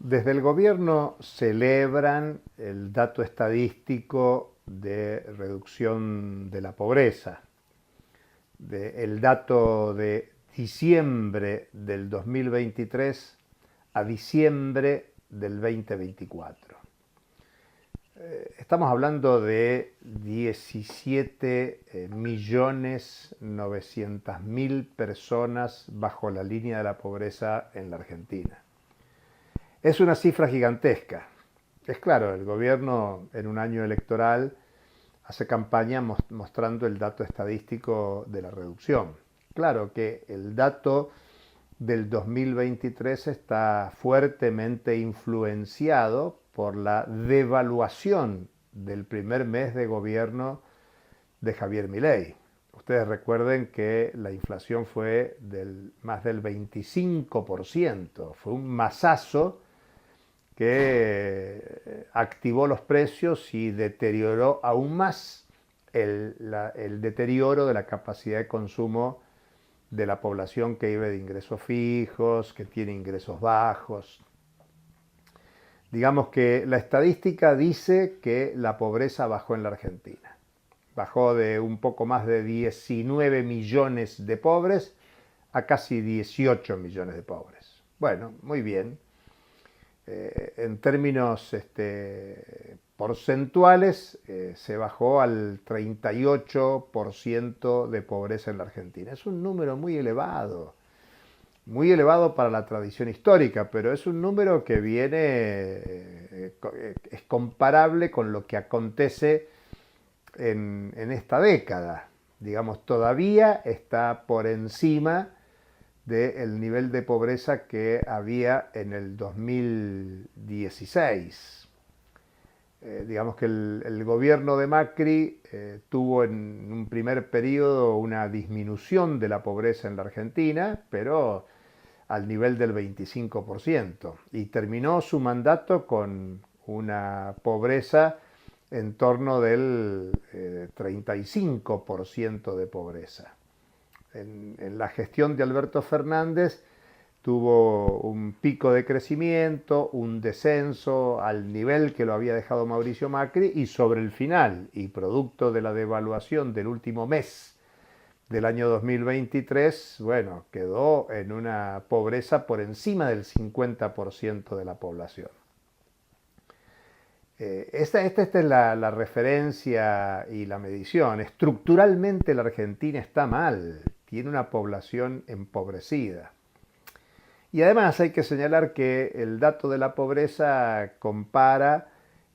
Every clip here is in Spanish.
Desde el gobierno celebran el dato estadístico de reducción de la pobreza. El dato de diciembre del 2023 a diciembre del 2024. Estamos hablando de 17.900.000 personas bajo la línea de la pobreza en la Argentina. Es una cifra gigantesca. Es claro, el gobierno en un año electoral hace campaña mostrando el dato estadístico de la reducción. Claro que el dato del 2023 está fuertemente influenciado por la devaluación del primer mes de gobierno de Javier Milei. Ustedes recuerden que la inflación fue más del 25%, fue un masazo que activó los precios y deterioró aún más el deterioro de la capacidad de consumo de la población que vive de ingresos fijos, que tiene ingresos bajos. Digamos que la estadística dice que la pobreza bajó en la Argentina. Bajó de un poco más de 19 millones de pobres a casi 18 millones de pobres. Bueno, muy bien. En términos porcentuales, se bajó al 38% de pobreza en la Argentina. Es un número muy elevado para la tradición histórica, pero es un número que es comparable con lo que acontece en esta década. Digamos, todavía está por encima del nivel de pobreza que había en el 2016. Digamos que el gobierno de Macri tuvo en un primer periodo una disminución de la pobreza en la Argentina, pero al nivel del 25%, y terminó su mandato con una pobreza en torno del 35% de pobreza. En la gestión de Alberto Fernández tuvo un pico de crecimiento, un descenso al nivel que lo había dejado Mauricio Macri, y sobre el final, y producto de la devaluación del último mes del año 2023, bueno, quedó en una pobreza por encima del 50% de la población. Esta es la referencia y la medición. Estructuralmente la Argentina está mal, tiene una población empobrecida. Y además hay que señalar que el dato de la pobreza compara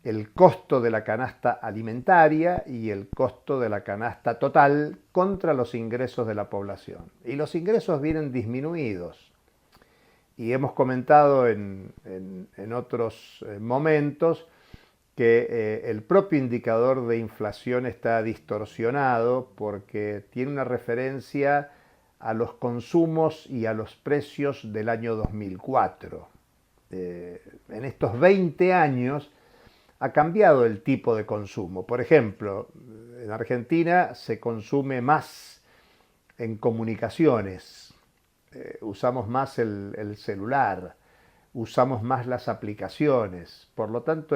el costo de la canasta alimentaria y el costo de la canasta total contra los ingresos de la población. Y los ingresos vienen disminuidos. Y hemos comentado en otros momentos que el propio indicador de inflación está distorsionado porque tiene una referencia a los consumos y a los precios del año 2004. En estos 20 años ha cambiado el tipo de consumo. Por ejemplo, en Argentina se consume más en comunicaciones, usamos más el celular, usamos más las aplicaciones. Por lo tanto,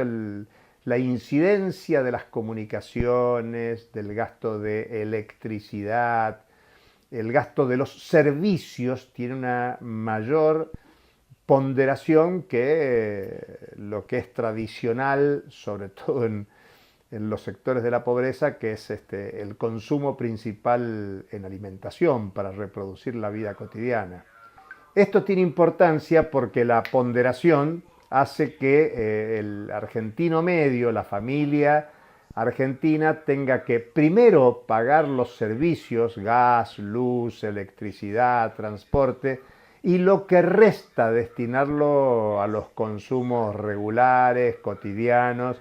la incidencia de las comunicaciones, del gasto de electricidad, el gasto de los servicios tiene una mayor ponderación que lo que es tradicional, sobre todo en los sectores de la pobreza, que es el consumo principal en alimentación para reproducir la vida cotidiana. Esto tiene importancia porque la ponderación hace que el argentino medio, la familia argentina, tenga que primero pagar los servicios, gas, luz, electricidad, transporte, y lo que resta destinarlo a los consumos regulares, cotidianos,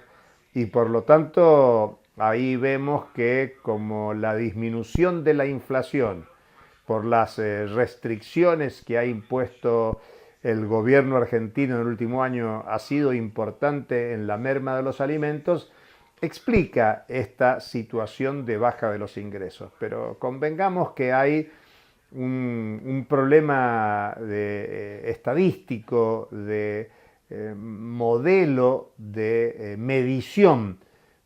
y por lo tanto ahí vemos que como la disminución de la inflación por las restricciones que ha impuesto el gobierno argentino en el último año ha sido importante en la merma de los alimentos, explica esta situación de baja de los ingresos. Pero convengamos que hay un problema estadístico, de modelo de medición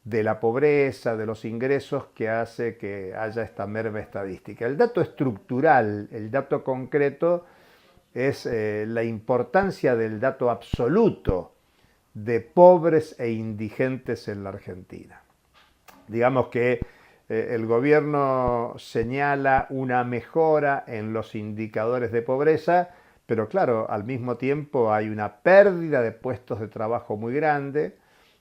de la pobreza, de los ingresos, que hace que haya esta merma estadística. El dato estructural, el dato concreto, es la importancia del dato absoluto de pobres e indigentes en la Argentina. Digamos que el gobierno señala una mejora en los indicadores de pobreza, pero claro, al mismo tiempo hay una pérdida de puestos de trabajo muy grande,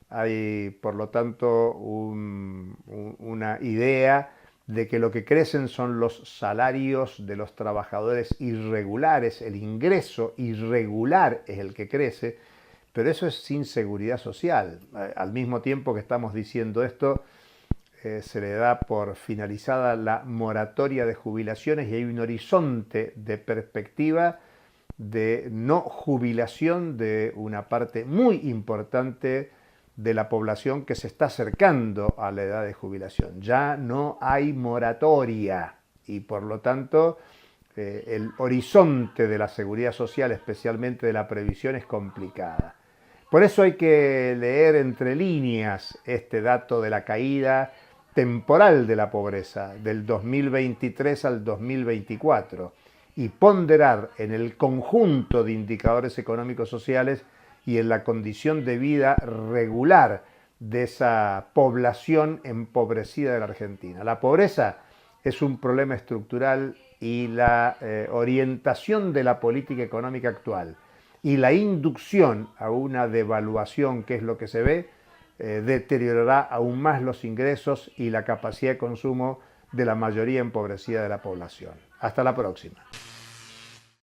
hay por lo tanto una idea de que lo que crecen son los salarios de los trabajadores irregulares, el ingreso irregular es el que crece, pero eso es sin seguridad social. Al mismo tiempo que estamos diciendo esto, se le da por finalizada la moratoria de jubilaciones y hay un horizonte de perspectiva de no jubilación de una parte muy importante de la población que se está acercando a la edad de jubilación. Ya no hay moratoria y por lo tanto el horizonte de la seguridad social, especialmente de la previsión, es complicada. Por eso hay que leer entre líneas este dato de la caída temporal de la pobreza del 2023 al 2024 y ponderar en el conjunto de indicadores económicos sociales y en la condición de vida regular de esa población empobrecida de la Argentina. La pobreza es un problema estructural y la orientación de la política económica actual y la inducción a una devaluación, que es lo que se ve, deteriorará aún más los ingresos y la capacidad de consumo de la mayoría empobrecida de la población. Hasta la próxima.